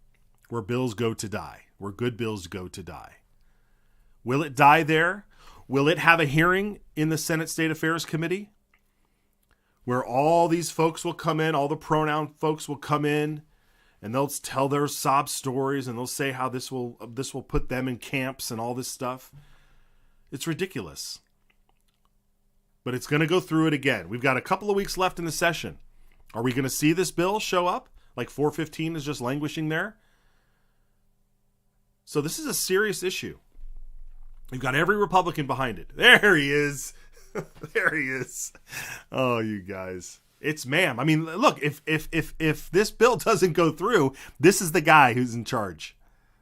where bills go to die, where good bills go to die. Will it die there? Will it have a hearing in the Senate State Affairs Committee where all these folks will come in, all the pronoun folks will come in, and they'll tell their sob stories, and they'll say how this will put them in camps and all this stuff? It's ridiculous. But it's going to go through it again. We've got a couple of weeks left in the session. Are we going to see this bill show up? Like 415 is just languishing there? So this is a serious issue. You've got every Republican behind it. There he is. There he is. Oh, you guys. It's ma'am. I mean, look, if this bill doesn't go through, this is the guy who's in charge.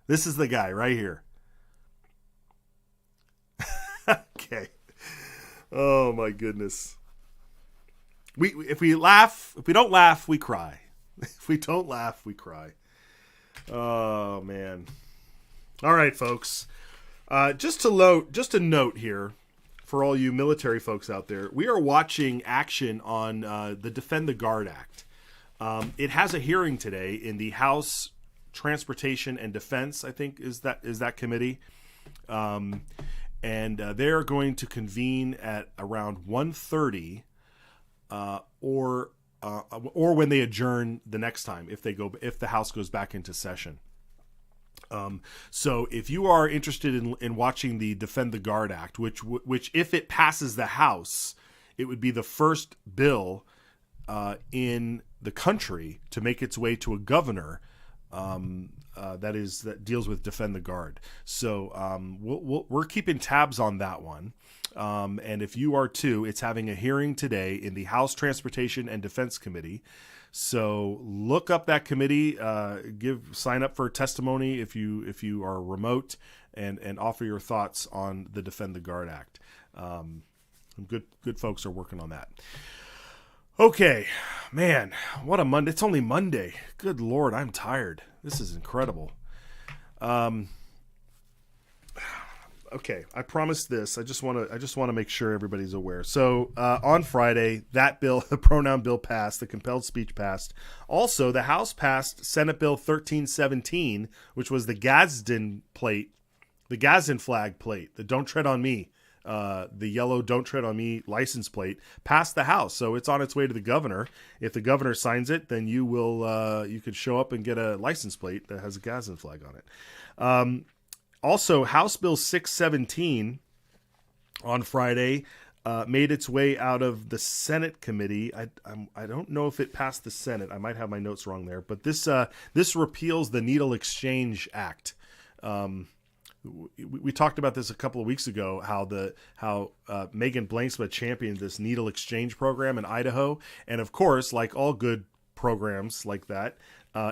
This is the guy right here. Okay. Oh my goodness. If we don't laugh, we cry. If we don't laugh, we cry. Oh man. All right, folks. Just a note here for all you military folks out there. We are watching action on the Defend the Guard Act. It has a hearing today in the House Transportation and Defense, I think is that committee. And they're going to convene at around 1:30 or when they adjourn the next time, if the House goes back into session. So if you are interested in watching the Defend the Guard Act, which if it passes the House, it would be the first bill in the country to make its way to a governor that deals with Defend the Guard. So we're keeping tabs on that one. And if you are too, it's having a hearing today in the House Transportation and Defense Committee. So look up that committee, sign up for a testimony if you are remote, and offer your thoughts on the Defend the Guard Act. Good folks are working on that. Okay, man, what a Monday. It's only Monday. Good Lord, I'm tired. This is incredible. Okay, I promised this. I just want to make sure everybody's aware. So on Friday, that bill, the pronoun bill, passed. The compelled speech passed. Also, the House passed Senate Bill 1317, which was the Gadsden flag plate, the "Don't Tread on Me," the yellow "Don't Tread on Me" license plate, passed the House. So it's on its way to the governor. If the governor signs it, then you could show up and get a license plate that has a Gadsden flag on it. Also, House Bill 617 on Friday made its way out of the Senate committee. I don't know if it passed the Senate. I might have my notes wrong there. But this repeals the Needle Exchange Act. We talked about this a couple of weeks ago, how Megan Blanksma championed this needle exchange program in Idaho. And of course, like all good programs like that,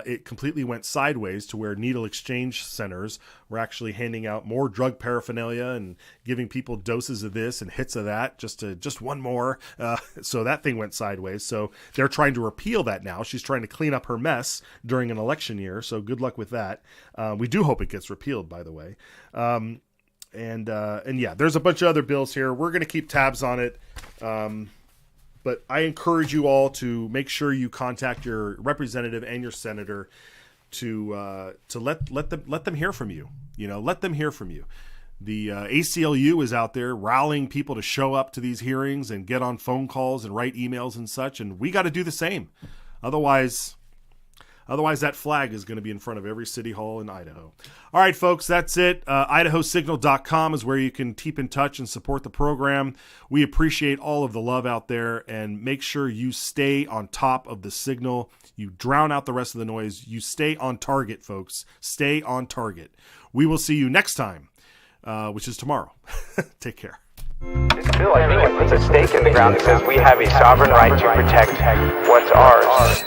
it completely went sideways to where needle exchange centers were actually handing out more drug paraphernalia and giving people doses of this and hits of that, just one more. So that thing went sideways. So they're trying to repeal that now. She's trying to clean up her mess during an election year. So good luck with that. We do hope it gets repealed, by the way. And yeah, there's a bunch of other bills here. We're going to keep tabs on it. But I encourage you all to make sure you contact your representative and your senator to let them hear from you. Let them hear from you. The ACLU is out there rallying people to show up to these hearings and get on phone calls and write emails and such, and we got to do the same. Otherwise that flag is going to be in front of every city hall in Idaho. All right, folks, that's it. IdahoSignal.com is where you can keep in touch and support the program. We appreciate all of the love out there, and make sure you stay on top of the signal. You drown out the rest of the noise. You stay on target, folks. Stay on target. We will see you next time, which is tomorrow. Take care. This bill, I think, it puts a stake in the ground that says we have a sovereign right to protect what's ours.